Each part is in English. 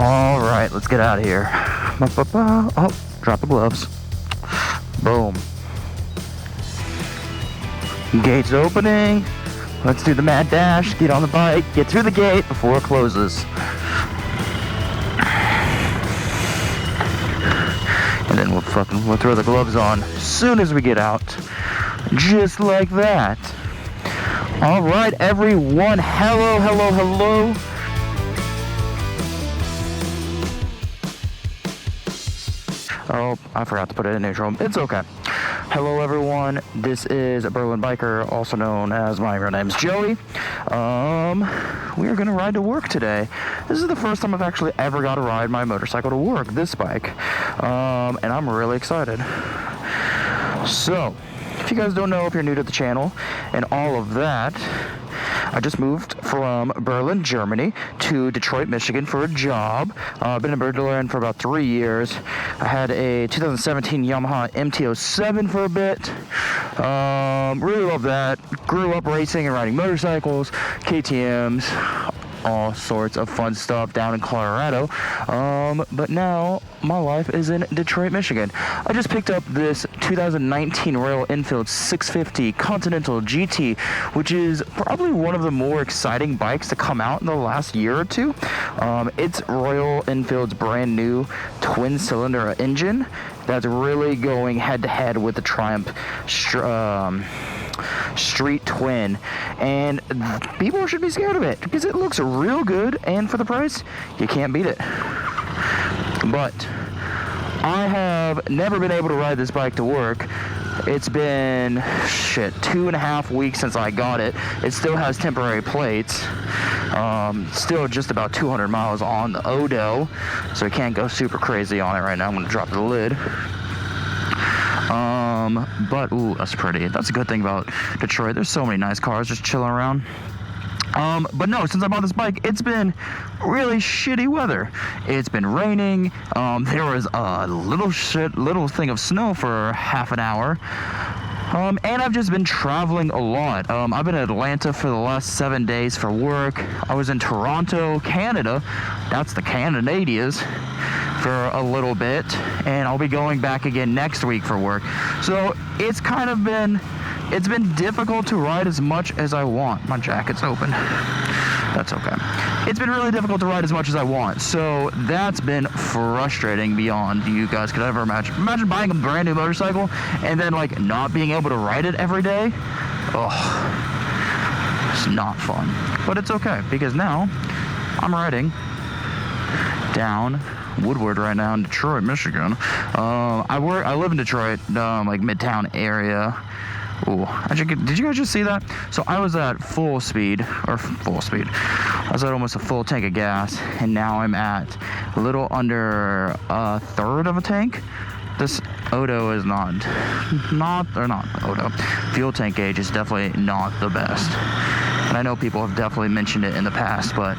All right, let's get out of here. Oh, drop the gloves. Boom. Gate's opening. Let's do the mad dash. Get on the bike. Get through the gate before it closes. And then we'll throw the gloves on as soon as we get out. Just like that. All right, everyone. Hello, hello, hello. Oh, I forgot to put it in neutral. It's okay. Hello, everyone. This is a Berlin biker, also known as my real name's Joey. We are gonna ride to work today. This is the first time I've actually ever got to ride my motorcycle to work, this bike. And I'm really excited. So, if you guys don't know, if you're new to the channel and all of that, I just moved from Berlin, Germany to Detroit, Michigan for a job. I've been in Berlin for about 3 years. I had a 2017 Yamaha MT-07 for a bit. Really love that. Grew up racing and riding motorcycles, KTMs, all sorts of fun stuff down in Colorado. But now my life is in Detroit, Michigan. I just picked up this 2019 Royal Enfield 650 Continental GT, which is probably one of the more exciting bikes to come out in the last year or two. It's Royal Enfield's brand new twin cylinder engine that's really going head to head with the Triumph Street Twin, and people should be scared of it because it looks real good, and for the price you can't beat it. But I have never been able to ride this bike to work. It's been 2.5 weeks since I got it. It still has temporary plates, still just about 200 miles on the Odo, so I can't go super crazy on it right now. I'm gonna drop the lid. But ooh, that's pretty. That's a good thing about Detroit. There's so many nice cars just chilling around. But no, since I bought this bike, it's been really shitty weather. It's been raining. There was a little thing of snow for half an hour. And I've just been traveling a lot. I've been in Atlanta for the last 7 days for work. I was in Toronto, Canada. That's the Canadians. For a little bit, and I'll be going back again next week for work. So it's been difficult to ride as much as I want. My jacket's open. That's okay. It's been really difficult to ride as much as I want. So that's been frustrating beyond you guys could ever imagine. Imagine buying a brand new motorcycle and then like not being able to ride it every day. Oh, it's not fun. But it's okay because now I'm riding down Woodward right now in Detroit, Michigan. I live in Detroit, like Midtown area. Ooh, did you guys just see that? So I was at full speed. I was at almost a full tank of gas, and now I'm at a little under a third of a tank. This Odo is not Odo. Fuel tank gauge is definitely not the best. And I know people have definitely mentioned it in the past, but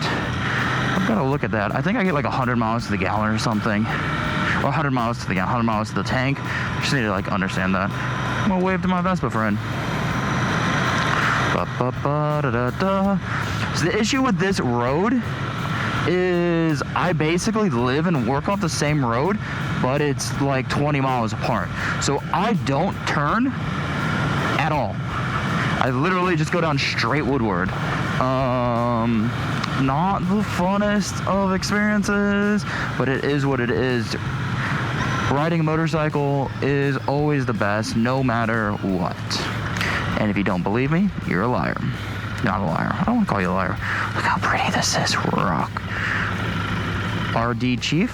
I've got to look at that. I think I get like 100 miles to the gallon or something. Or 100 miles to the gallon, 100 miles to the tank. I just need to like understand that. I'm gonna wave to my Vespa friend. So the issue with this road is I basically live and work off the same road, but it's like 20 miles apart. So I don't turn at all. I literally just go down straight Woodward. Not the funnest of experiences, but it is what it is. Riding a motorcycle is always the best, no matter what. And if you don't believe me, you're a liar. Not a liar. I don't want to call you a liar. Look how pretty this is. Rock. RD Chief?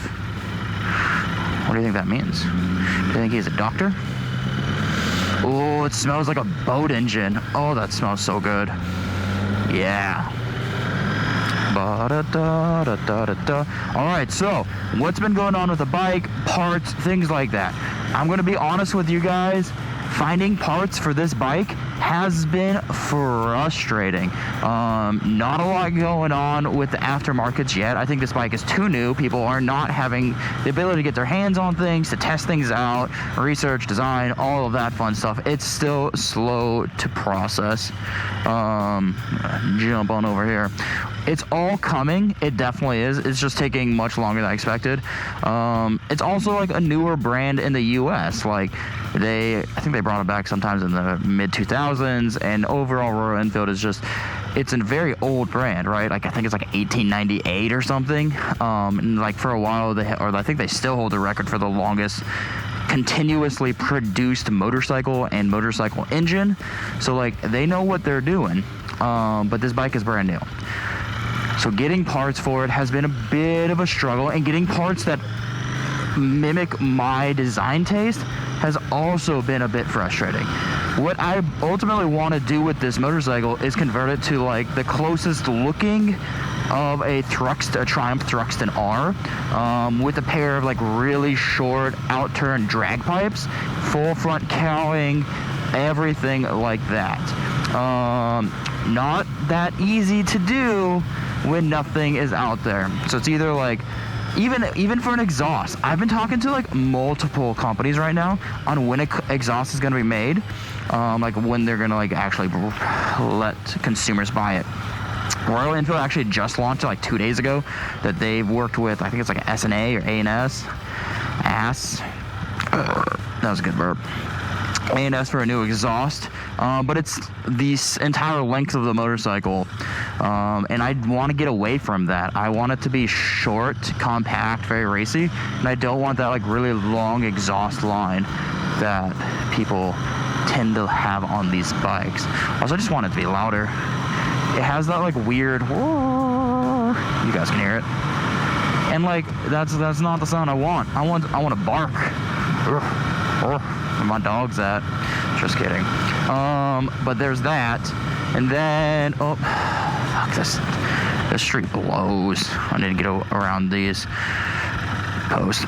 What do you think that means? Do you think he's a doctor? Oh, it smells like a boat engine. Oh, that smells so good. Yeah. Alright, so what's been going on with the bike, parts, things like that? I'm going to be honest with you guys. Finding parts for this bike has been frustrating. Not a lot going on with the aftermarkets yet. I think this bike is too new. People are not having the ability to get their hands on things, to test things out, research, design, all of that fun stuff. It's still slow to process. Jump on over here. it's all coming. It definitely is. It's just taking much longer than I expected. It's also like a newer brand in the US. Like I think they brought it back sometimes in the mid 2000s, and overall Royal Enfield is just, it's a very old brand, right? Like I think it's like 1898 or something. And like for a while I think they still hold the record for the longest continuously produced motorcycle and motorcycle engine. So like they know what they're doing. But this bike is brand new. So getting parts for it has been a bit of a struggle, and getting parts that mimic my design taste has also been a bit frustrating. What I ultimately want to do with this motorcycle is convert it to like the closest looking of a Triumph Thruxton R, with a pair of like really short out-turn drag pipes, full front cowling, everything like that. Not that easy to do when nothing is out there. So it's either like, even for an exhaust, I've been talking to like multiple companies right now on when an exhaust is going to be made, like when they're going to like actually let consumers buy it. Royal Enfield actually just launched like 2 days ago that they've worked with, I think it's like SNA or A&S. That was a good verb. A&S for a new exhaust, but it's the entire length of the motorcycle, and I want to get away from that. I want it to be short, compact, very racy, and I don't want that like really long exhaust line that people tend to have on these bikes. Also, I just want it to be louder. It has that like weird, whoa, you guys can hear it, and like that's not the sound I want. I want to bark. Where my dog's at. Just kidding. But there's that, and then fuck this street blows. I need to get around these posts.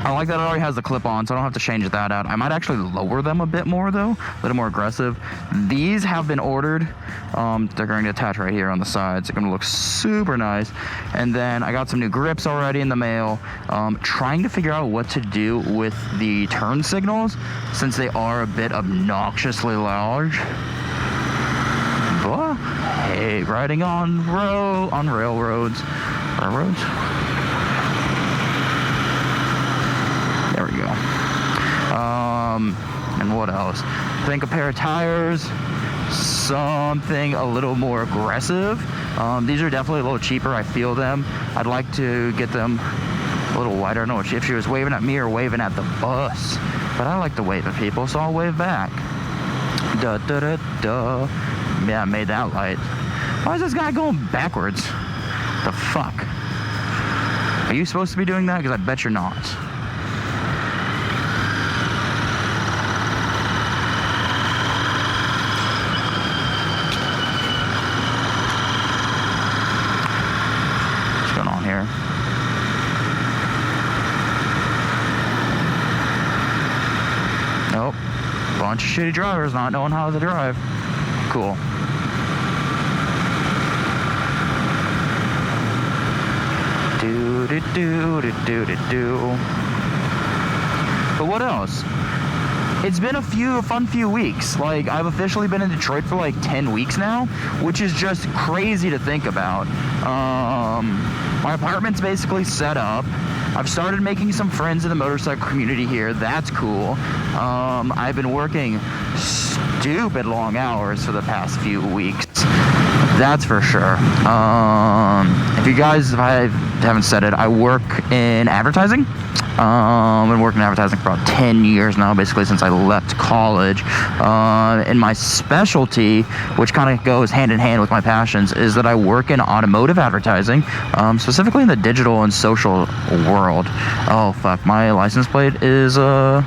I like that it already has the clip-on, so I don't have to change that out. I might actually lower them a bit more, though, a little more aggressive. These have been ordered. They're going to attach right here on the sides. They're going to look super nice. And then I got some new grips already in the mail. Trying to figure out what to do with the turn signals, since they are a bit obnoxiously large. But hey, riding on railroads. Railroads? There we go. And what else? I think a pair of tires, something a little more aggressive. These are definitely a little cheaper. I feel them. I'd like to get them a little wider. I don't know if she was waving at me or waving at the bus, but I like to wave at people, so I'll wave back. Duh, duh, duh, duh. Yeah, I made that light. Why is this guy going backwards? The fuck? Are you supposed to be doing that? Because I bet you're not. Here. Nope. Bunch of shitty drivers not knowing how to drive. Cool. Do. But what else? It's been a fun few weeks. Like, I've officially been in Detroit for like 10 weeks now, which is just crazy to think about. My apartment's basically set up. I've started making some friends in the motorcycle community here. That's cool. I've been working stupid long hours for the past few weeks. That's for sure. If I haven't said it, I work in advertising. I've been working in advertising for about 10 years now, basically since I left college. And my specialty, which kind of goes hand in hand with my passions, is that I work in automotive advertising, specifically in the digital and social world. Oh, fuck. My license plate is, but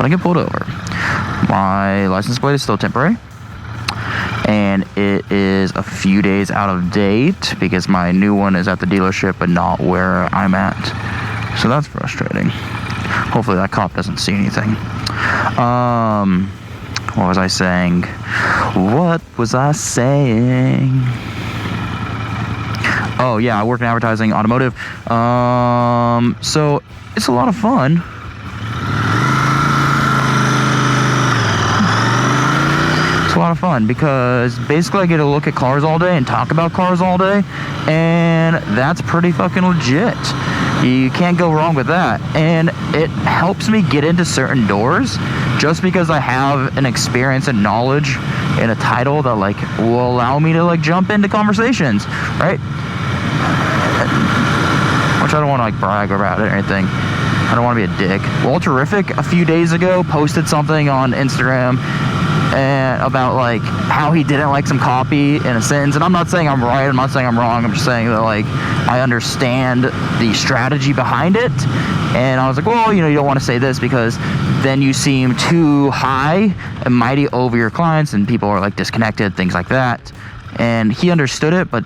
I get pulled over. My license plate is still temporary, and it is a few days out of date because my new one is at the dealership but not where I'm at. So that's frustrating. Hopefully that cop doesn't see anything. What was I saying? Oh yeah, I work in advertising, automotive. So it's a lot of fun. lot of fun because basically I get to look at cars all day and talk about cars all day, and that's pretty fucking legit. You can't go wrong with that. And it helps me get into certain doors just because I have an experience and knowledge and a title that like will allow me to like jump into conversations, right? Which I don't want to like brag about it or anything. I don't want to be a dick. Walterific a few days ago posted something on Instagram and about like how he didn't like some copy in a sentence, and I'm not saying I'm right, I'm not saying I'm wrong, I'm just saying that like I understand the strategy behind it. And I was like, well, you know, you don't want to say this because then you seem too high and mighty over your clients and people are like disconnected, things like that. And he understood it, but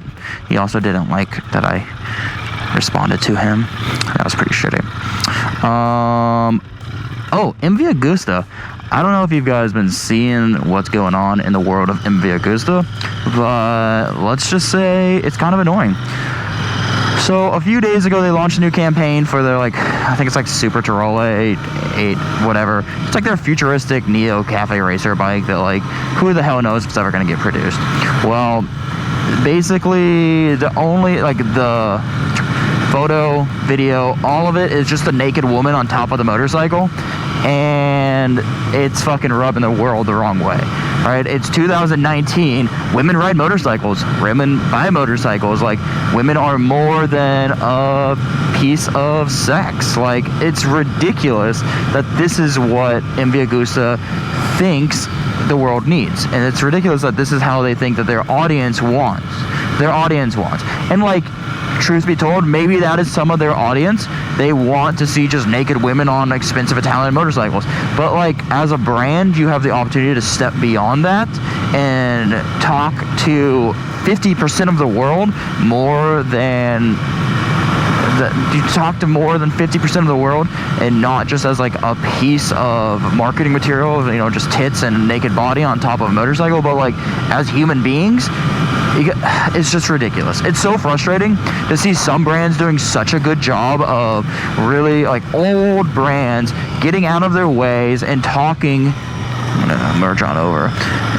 he also didn't like that I responded to him. That was pretty shitty. Oh, MV Agusta. I don't know if you guys been seeing what's going on in the world of MV Agusta, but let's just say it's kind of annoying. So a few days ago, they launched a new campaign for their, like, I think it's like Super Tirola 8, whatever. It's like their futuristic Neo Cafe Racer bike that, like, who the hell knows if it's ever going to get produced. Well, basically, the only, like, the photo, video, all of it is just a naked woman on top of the motorcycle, and it's fucking rubbing the world the wrong way, right? It's 2019, women ride motorcycles, women buy motorcycles, like, women are more than a piece of sex. Like, it's ridiculous that this is what MV Agusta thinks the world needs, and it's ridiculous that this is how they think that their audience wants. And like, truth be told, maybe that is some of their audience. They want to see just naked women on expensive Italian motorcycles. But like, as a brand, you have the opportunity to step beyond that and talk to 50% of the world more than you talk to more than 50% of the world, and not just as like a piece of marketing material, you know, just tits and a naked body on top of a motorcycle, but like as human beings. It's just ridiculous. It's so frustrating to see some brands doing such a good job of really, like, old brands getting out of their ways and talking. I'm gonna merge on over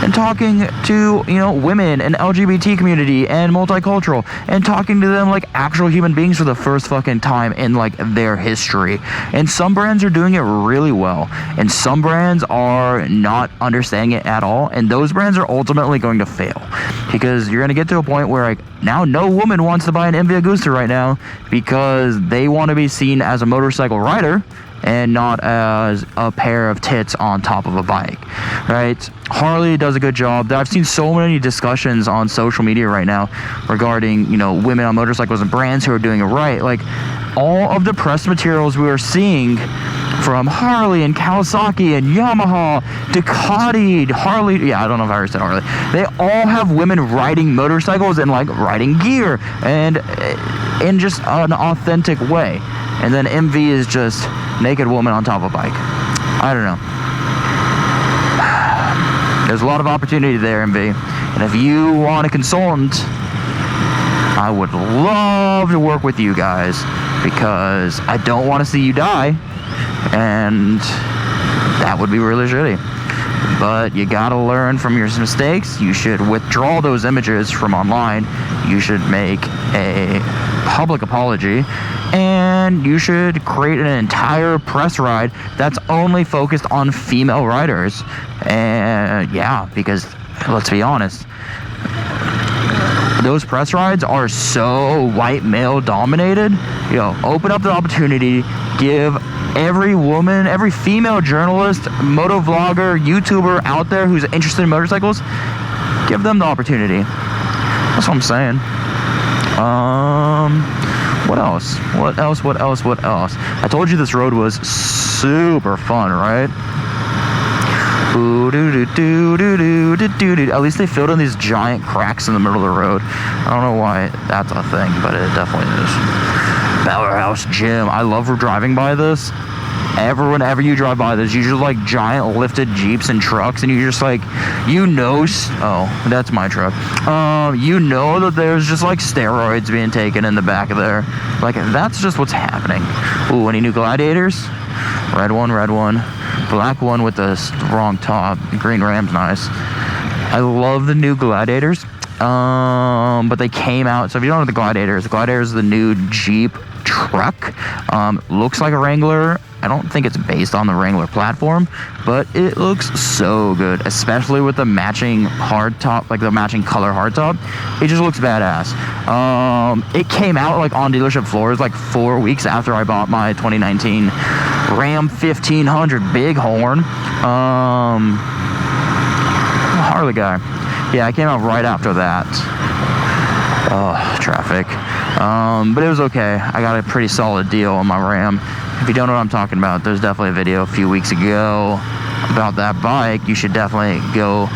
and talking to, you know, women and LGBT community and multicultural, and talking to them like actual human beings for the first fucking time in like their history. And some brands are doing it really well, and some brands are not understanding it at all, and those brands are ultimately going to fail, because you're going to get to a point where like now no woman wants to buy an MV Agusta right now because they want to be seen as a motorcycle rider and not as a pair of tits on top of a bike, right? Harley does a good job. I've seen so many discussions on social media right now regarding, you know, women on motorcycles and brands who are doing it right. Like, all of the press materials we are seeing from Harley and Kawasaki and Yamaha, Ducati, Harley, yeah, I don't know if I ever said Harley. They all have women riding motorcycles and like riding gear and in just an authentic way. And then MV is just naked woman on top of a bike. I don't know. There's a lot of opportunity there, MV. And if you want a consultant, I would love to work with you guys, because I don't want to see you die, and that would be really shitty. But you gotta learn from your mistakes. You should withdraw those images from online. You should make a public apology, and you should create an entire press ride that's only focused on female riders. And yeah, because let's be honest, those press rides are so white male dominated. You know, open up the opportunity, give every woman, every female journalist, moto vlogger, YouTuber out there who's interested in motorcycles, give them the opportunity. That's what I'm saying. What else? I told you this road was super fun, right? At least they filled in these giant cracks in the middle of the road. I don't know why that's a thing, but it definitely is. Powerhouse Gym. I love driving by this. Whenever you drive by this, usually like giant lifted Jeeps and trucks, and you're just like, you know, oh, that's my truck. You know that there's just like steroids being taken in the back of there. Like, that's just what's happening. Ooh, any new Gladiators? Red one. Black one with the wrong top. Green Ram's nice. I love the new Gladiators, but they came out. So if you don't know the Gladiator is the new Jeep truck. Looks like a Wrangler. I don't think it's based on the Wrangler platform, but it looks so good, especially with the matching hardtop, like the matching color hardtop. It just looks badass. It came out like on dealership floors like 4 weeks after I bought my 2019 Ram 1500 Bighorn. Harley guy. Yeah, I came out right after that. Oh, traffic. But it was okay. I got a pretty solid deal on my Ram. If you don't know what I'm talking about, there's definitely a video a few weeks ago about that bike. You should definitely go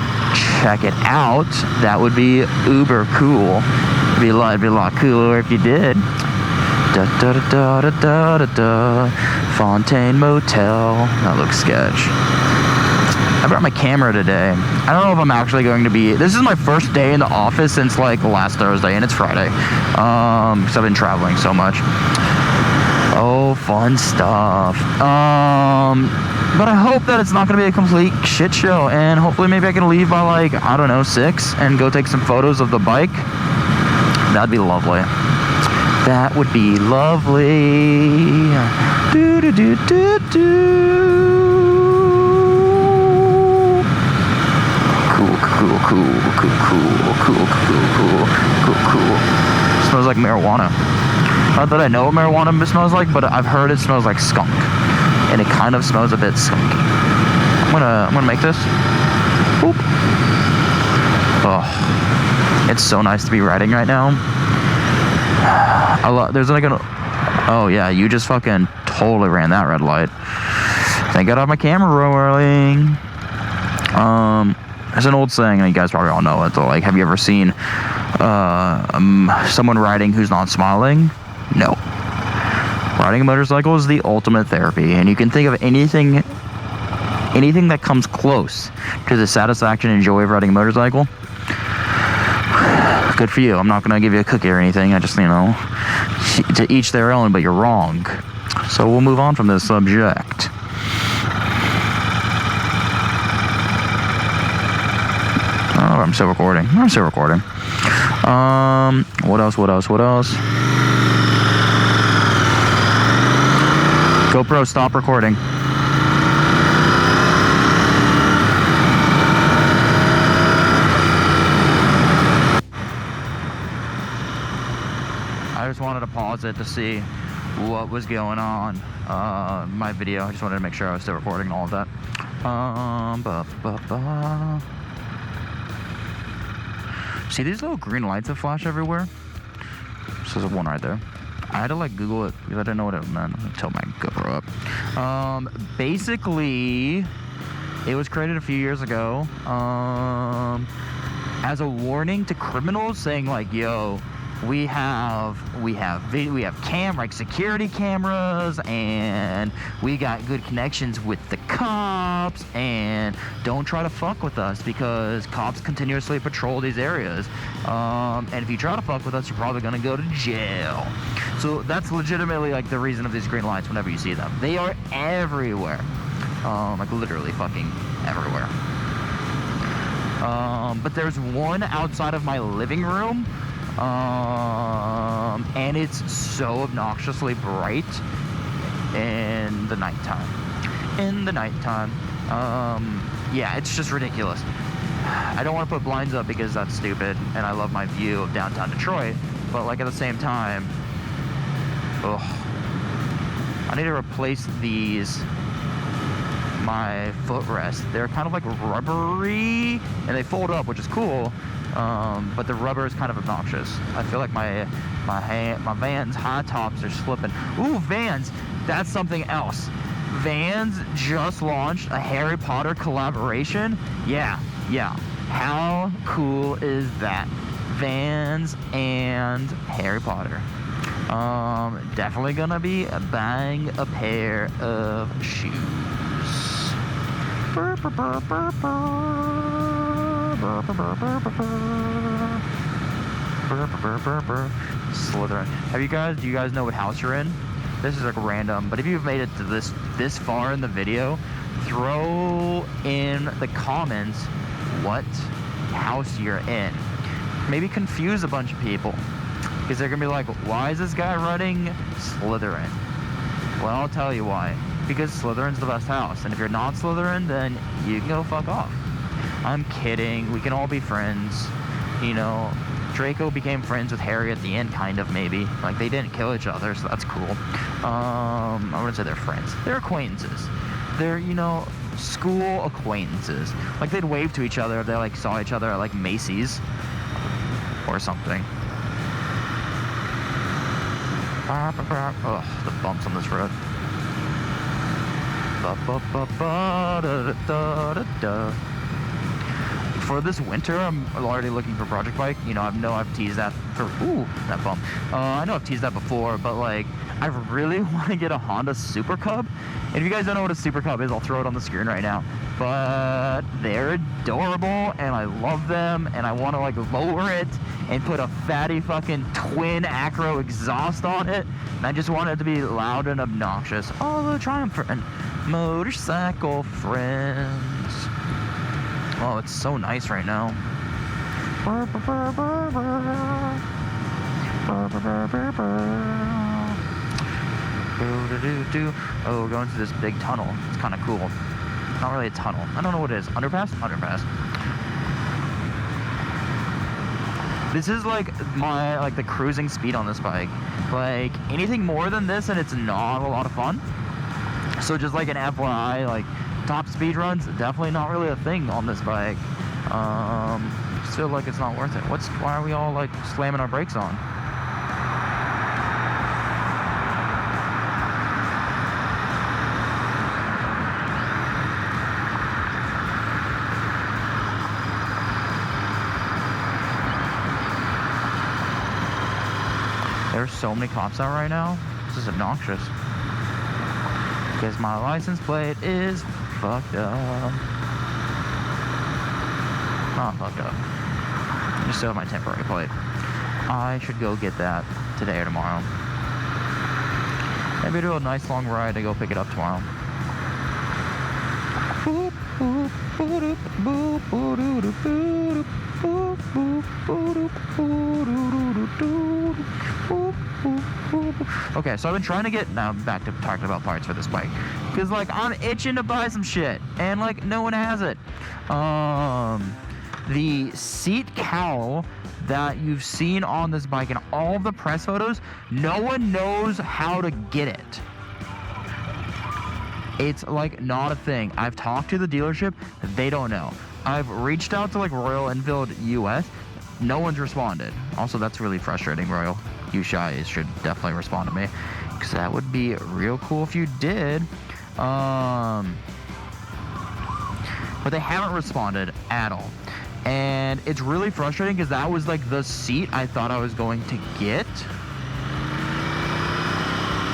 check it out. That would be uber cool. It'd be a lot cooler if you did. Da da da da da da da. Fontaine Motel. That looks sketch. I brought my camera today. I don't know if I'm actually going to be... This is my first day in the office since like last Thursday, and it's Friday. Because I've been traveling so much. Oh, fun stuff. But I hope that it's not going to be a complete shit show, and hopefully maybe I can leave by like, I don't know, 6 and go take some photos of the bike. That'd be lovely. That would be lovely. Do do do do do. Cool. Smells like marijuana. Not that I know what marijuana smells like, but I've heard it smells like skunk, and it kind of smells a bit skunky. I'm gonna make this. Boop. Oh, it's so nice to be riding right now. There's like an... Oh yeah, you just fucking totally ran that red light. Thank God I have my camera rolling. There's an old saying, and you guys probably all know it. So, like, have you ever seen someone riding who's not smiling? No. Riding a motorcycle is the ultimate therapy, and you can think of anything that comes close to the satisfaction and joy of riding a motorcycle. Good for you. I'm not going to give you a cookie or anything. I just, to each their own, but you're wrong. So we'll move on from this subject. Oh, I'm still recording. What else? GoPro, stop recording. I just wanted to pause it to see what was going on. My video. I just wanted to make sure I was still recording and all of that. See these little green lights that flash everywhere? So there's one right there. I had to like Google it because I didn't know what it meant. I tilt my GoPro up. Basically, it was created a few years ago as a warning to criminals, saying like, "Yo, we have security cameras, and we got good connections with the cops, and don't try to fuck with us because cops continuously patrol these areas. And if you try to fuck with us, you're probably gonna go to jail." So that's legitimately like the reason of these green lights whenever you see them. They are everywhere. Like literally fucking everywhere. But there's one outside of my living room. And it's so obnoxiously bright in the nighttime. Yeah, it's just ridiculous. I don't want to put blinds up because that's stupid, and I love my view of downtown Detroit, but like at the same time, I need to replace my footrest. They're kind of like rubbery, and they fold up, which is cool. But the rubber is kind of obnoxious. I feel like my Vans high tops are slipping. Ooh, Vans! That's something else. Vans just launched a Harry Potter collaboration. Yeah. How cool is that? Vans and Harry Potter. Definitely gonna be buying a pair of shoes. Slytherin. Do you guys know what house you're in? This is like random, but if you've made it to this far in the video, throw in the comments what house you're in. Maybe confuse a bunch of people, because they're gonna be like, why is this guy running Slytherin? Well, I'll tell you why. Because Slytherin's the best house, and if you're not Slytherin, then you can go fuck off. I'm kidding. We can all be friends. You know, Draco became friends with Harry at the end, kind of, maybe. Like, they didn't kill each other, so that's cool. I wouldn't say they're friends. They're acquaintances. They're, you know, school acquaintances. Like, they'd wave to each other if they, like, saw each other at, like, Macy's or something. Ugh, the bumps on this road. For this winter, I'm already looking for Project Bike. You know, I've teased that for, ooh, that bump. I know I've teased that before, but like, I really want to get a Honda Super Cub. And if you guys don't know what a Super Cub is, I'll throw it on the screen right now. But they're adorable, and I love them, and I want to like lower it and put a fatty fucking twin acro exhaust on it. And I just want it to be loud and obnoxious. Oh, the Triumph and motorcycle friends. Oh, it's so nice right now. Oh, we're going through this big tunnel. It's kind of cool. Not really a tunnel. I don't know what it is. Underpass? Underpass. This is like the cruising speed on this bike. Like, anything more than this and it's not a lot of fun. So just like an FYI, like, top speed runs, definitely not really a thing on this bike. Just feel like it's not worth it. Why are we all like slamming our brakes on? There's so many cops out right now. This is obnoxious. Because my license plate is fucked up. Not fucked up. I just still have my temporary plate. I should go get that today or tomorrow. Maybe do a nice long ride to go pick it up tomorrow. Okay, so I've been trying to get, now back to talking about parts for this bike, because like I'm itching to buy some shit, and like no one has it. The seat cowl that you've seen on this bike in all the press photos, no one knows how to get it. It's like not a thing. I've talked to the dealership, they don't know. I've reached out to like Royal Enfield US, no one's responded. Also, that's really frustrating, Royal. You guys should definitely respond to me, because that would be real cool if you did. But they haven't responded at all. And it's really frustrating because that was like the seat I thought I was going to get.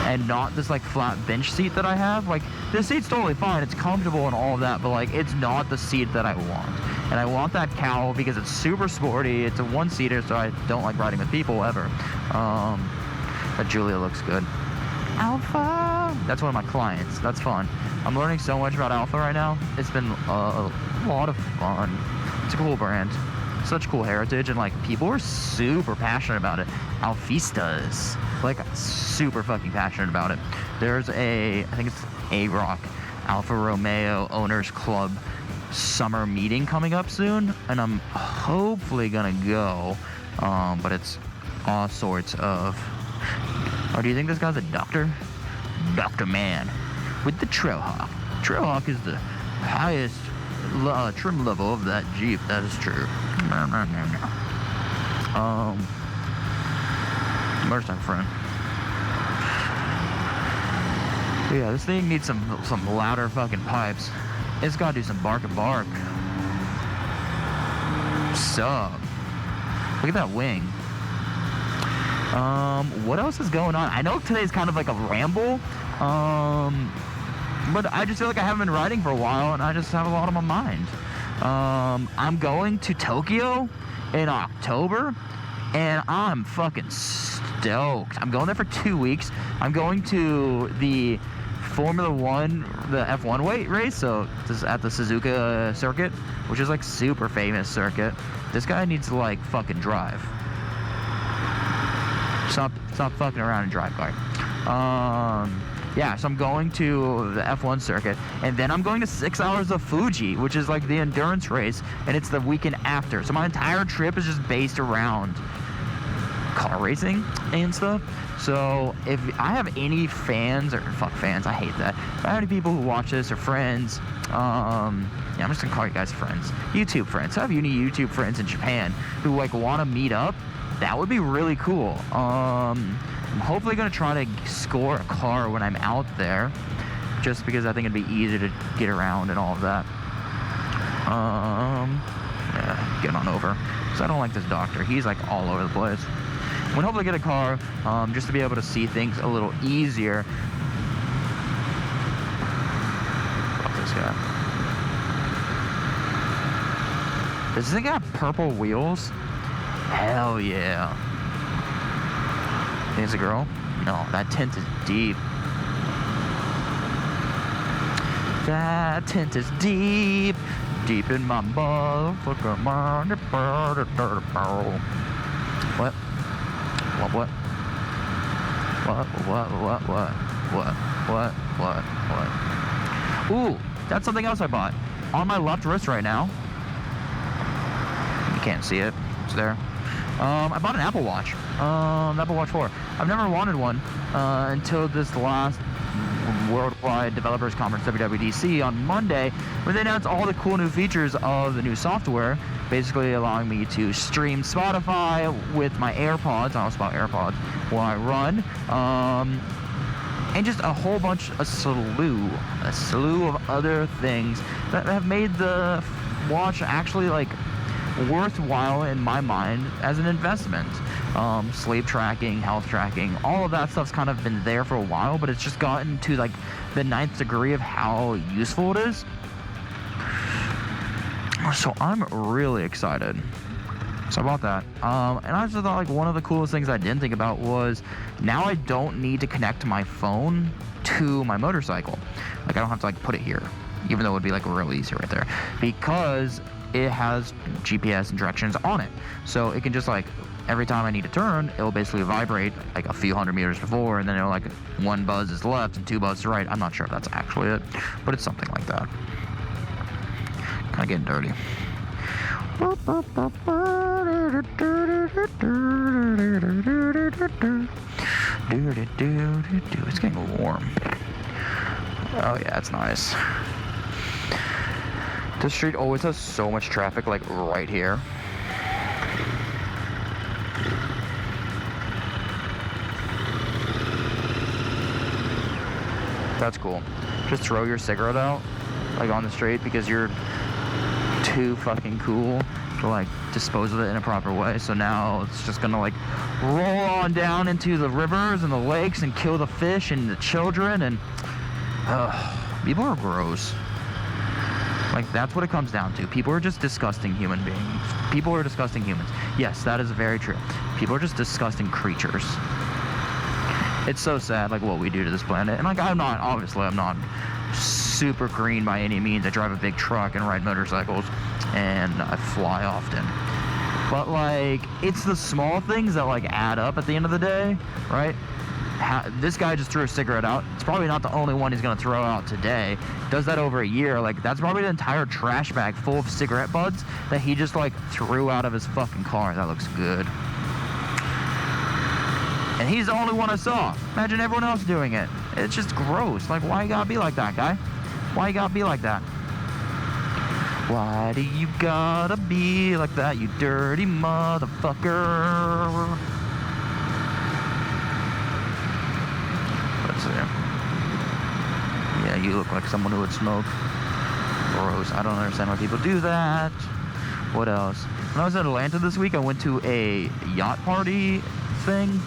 And not this like flat bench seat that I have. Like, this seat's totally fine, it's comfortable and all of that, but like it's not the seat that I want. And I want that cowl because it's super sporty. It's a one-seater, so I don't like riding with people ever. But Julia looks good. Alpha! That's one of my clients. That's fun. I'm learning so much about Alpha right now. It's been a lot of fun. It's a cool brand. Such cool heritage, and like people are super passionate about it. Alfistas, like super fucking passionate about it. There's I think it's A-Rock, Alfa Romeo Owners Club summer meeting coming up soon, and I'm hopefully gonna go. But it's all sorts of. Oh, do you think this guy's a doctor? Dr. Man with the Trailhawk. Trailhawk is the highest trim level of that Jeep. That is true. Motorcycle friend. But yeah, this thing needs some louder fucking pipes. It's gotta do some bark and bark. Sup? Look at that wing. What else is going on? I know today's kind of like a ramble. But I just feel like I haven't been riding for a while, and I just have a lot on my mind. I'm going to Tokyo in October, and I'm fucking stoked. I'm going there for 2 weeks. I'm going to the Formula One, the F1 race, so this is at the Suzuka circuit, which is like super famous circuit. This guy needs to like fucking drive. Stop fucking around and drive, guy. Yeah, so I'm going to the F1 circuit, and then I'm going to 6 hours of Fuji, which is like the endurance race, and it's the weekend after. So my entire trip is just based around car racing and stuff. So if I have any fans, or fuck fans, I hate that. If I have any people who watch this or friends, yeah, I'm just gonna call you guys friends. YouTube friends. So I have any YouTube friends in Japan who like want to meet up. That would be really cool. I'm hopefully going to try to score a car when I'm out there, just because I think it'd be easier to get around and all of that. Yeah, get on over. So I don't like this doctor. He's like all over the place. I'm going to hopefully get a car just to be able to see things a little easier. Fuck this guy. Does this thing have purple wheels? Hell yeah. Think it's a girl? No, that tint is deep. That tint is deep. Deep in my motherfucker mind. What? What? Ooh, that's something else I bought. On my left wrist right now. You can't see it. It's there. I bought an Apple Watch. Apple Watch 4. I've never wanted one until this last Worldwide Developers Conference, WWDC, on Monday, where they announced all the cool new features of the new software, basically allowing me to stream Spotify with my AirPods. I also bought AirPods while I run. And just a whole bunch, a slew of other things that have made the watch actually like worthwhile in my mind as an investment. Sleep tracking, health tracking, all of that stuff's kind of been there for a while, but it's just gotten to like the 9th degree of how useful it is. So I'm really excited. So I bought that. And I just thought like one of the coolest things I didn't think about was now I don't need to connect my phone to my motorcycle. Like I don't have to like put it here, even though it would be like real easy right there, because it has GPS and directions on it. So it can just like, every time I need to turn, it'll basically vibrate like a few hundred meters before, and then it'll like 1 buzz is left and 2 buzz to right. I'm not sure if that's actually it, but it's something like that. Kind of getting dirty. It's getting warm. Oh yeah, it's nice. This street always has so much traffic, like right here. That's cool. Just throw your cigarette out, like on the street, because you're too fucking cool to like dispose of it in a proper way. So now it's just gonna like roll on down into the rivers and the lakes and kill the fish and the children, and people are gross. Like, that's what it comes down to. People are just disgusting human beings. People are disgusting humans. Yes, that is very true. People are just disgusting creatures. It's so sad, like, what we do to this planet. And, like, I'm not super green by any means. I drive a big truck and ride motorcycles, and I fly often. But, like, it's the small things that, like, add up at the end of the day, right? This guy just threw a cigarette out. It's probably not the only one he's going to throw out today. Does that over a year. Like, that's probably the entire trash bag full of cigarette butts that he just, like, threw out of his fucking car. That looks good. And he's the only one I saw. Imagine everyone else doing it. It's just gross. Like, why you gotta be like that, guy? Why you gotta be like that? Why do you gotta be like that, you dirty motherfucker? Let's see. Yeah, you look like someone who would smoke. Gross. I don't understand why people do that. What else? When I was in Atlanta this week, I went to a yacht party thing.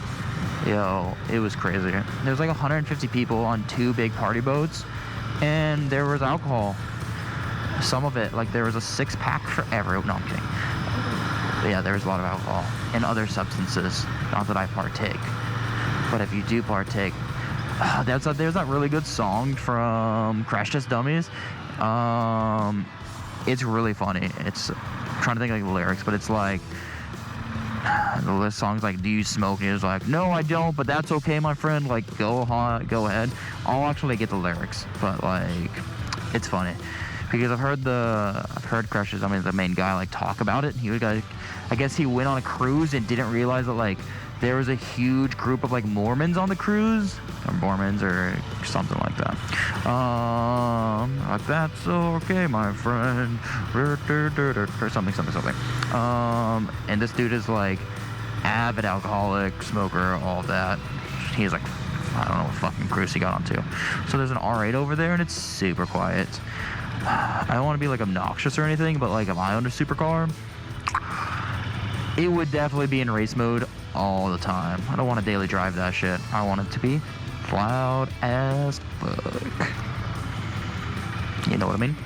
Yo, it was crazy. There was like 150 people on 2 big party boats, and there was alcohol. Some of it, like there was a 6-pack for everyone. No, I'm kidding. But yeah, there was a lot of alcohol and other substances. Not that I partake, but if you do partake, there's that really good song from Crash Test Dummies. It's really funny. I'm trying to think of the lyrics, but it's like, the song's like, do you smoke? And he's like, no, I don't, but that's okay, my friend. Like, go ahead. I'll actually get the lyrics, but like, it's funny because I've heard Crash Test Dummies, the main guy, like talk about it. I guess he went on a cruise and didn't realize that like there was a huge group of like Mormons on the cruise, or Mormons or something like that. Like, that's okay, my friend, or something. And this dude is like avid alcoholic, smoker, all that. He's like, I don't know what fucking cruise he got onto. So there's an R8 over there, and it's super quiet. I don't want to be like obnoxious or anything, but like if I owned a supercar, it would definitely be in race mode all the time. I don't want to daily drive that shit. I want it to be loud as fuck. You know what I mean?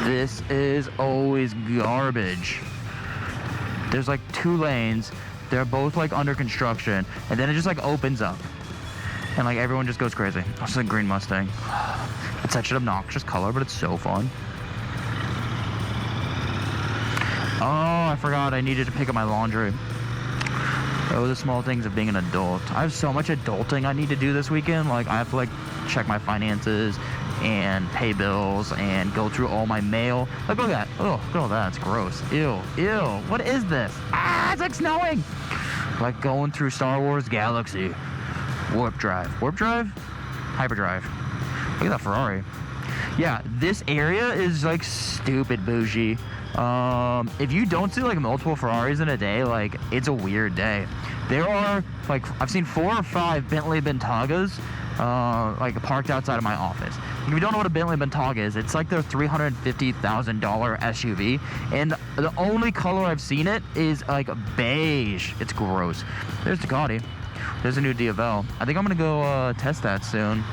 This is always garbage. There's like 2 lanes. They're both like under construction, and then it just like opens up, and like everyone just goes crazy. It's a green Mustang. It's such an obnoxious color, but it's so fun. Oh, I forgot I needed to pick up my laundry. Oh, the small things of being an adult. I have so much adulting I need to do this weekend. Like, I have to like check my finances and pay bills and go through all my mail. Like, look at that. Oh, look at all that. It's gross. Ew. What is this? Ah, it's like snowing. Like going through Star Wars Galaxy. Warp drive. Hyperdrive. Look at that Ferrari. Yeah, this area is like stupid bougie. If you don't see like multiple Ferraris in a day, like, it's a weird day. There are like, I've seen 4 or 5 Bentley Bentagas like parked outside of my office. If you don't know what a Bentley Bentayga is, it's like their $350,000 SUV, and the only color I've seen it is like beige. It's gross. There's Ducati. There's a new DFL. I think I'm gonna go test that soon.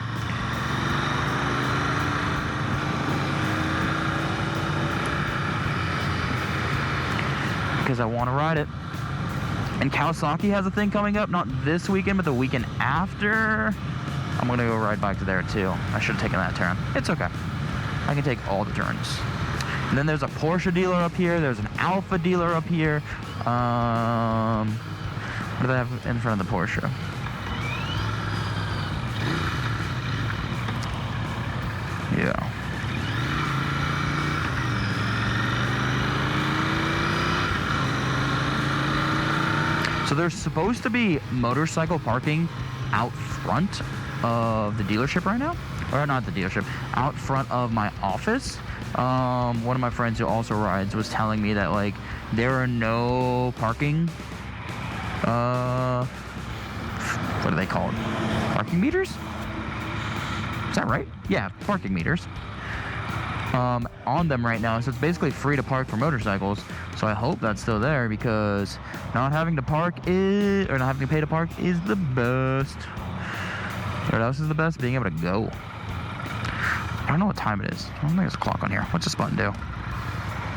Because I want to ride it. And Kawasaki has a thing coming up, not this weekend, but the weekend after. I'm going to go ride bikes there too. I should have taken that turn. It's okay. I can take all the turns. And then there's a Porsche dealer up here. There's an Alpha dealer up here. What do they have in front of the Porsche? Yeah. So there's supposed to be motorcycle parking out front of the dealership right now, or not the dealership, out front of my office. One of my friends who also rides was telling me that like there are no parking, what are they called? Parking meters? Is that right? Yeah, parking meters. On them right now, so it's basically free to park for motorcycles. So I hope that's still there, because not having to pay to park is the best. What else is the best? Being able to go. I don't know what time it is. I don't think there's a clock on here. What's this button do?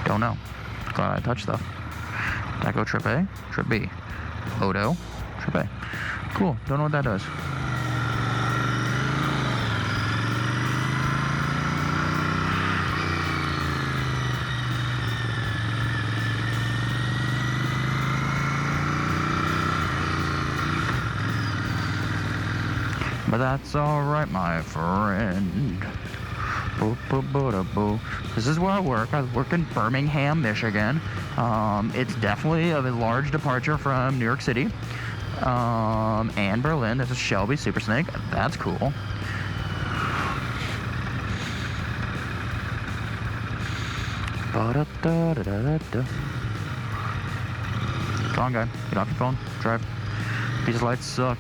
Don't know. Glad I touched stuff. Did I go trip A? Trip B. Moto. Trip A. Cool. Don't know what that does. But that's alright, my friend. This is where I work. I work in Birmingham, Michigan. It's definitely a large departure from New York City and Berlin. This is Shelby Super Snake. That's cool. Come on, guy. Get off your phone. Drive. These lights suck.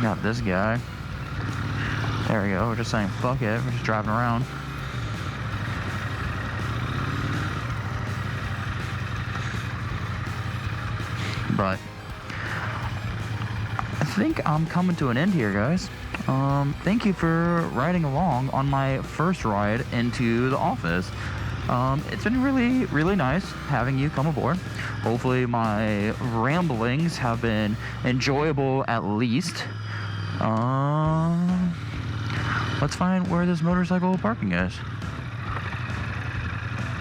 got this guy. There we go. We're just saying fuck it. We're just driving around. But I think I'm coming to an end here, guys. Thank you for riding along on my first ride into the office. It's been really, really nice having you come aboard. Hopefully my ramblings have been enjoyable at least. Let's find where this motorcycle parking is.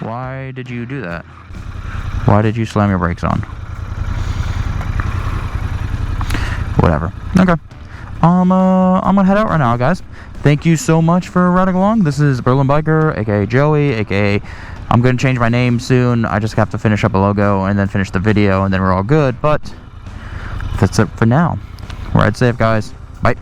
Why did you do that? Why did you slam your brakes on? Whatever. Okay. I'm gonna head out right now, guys. Thank you so much for riding along. This is Berlin Biker, aka Joey, aka I'm gonna change my name soon. I just have to finish up a logo and then finish the video, and then we're all good. But that's it for now. Ride safe, guys. Bye.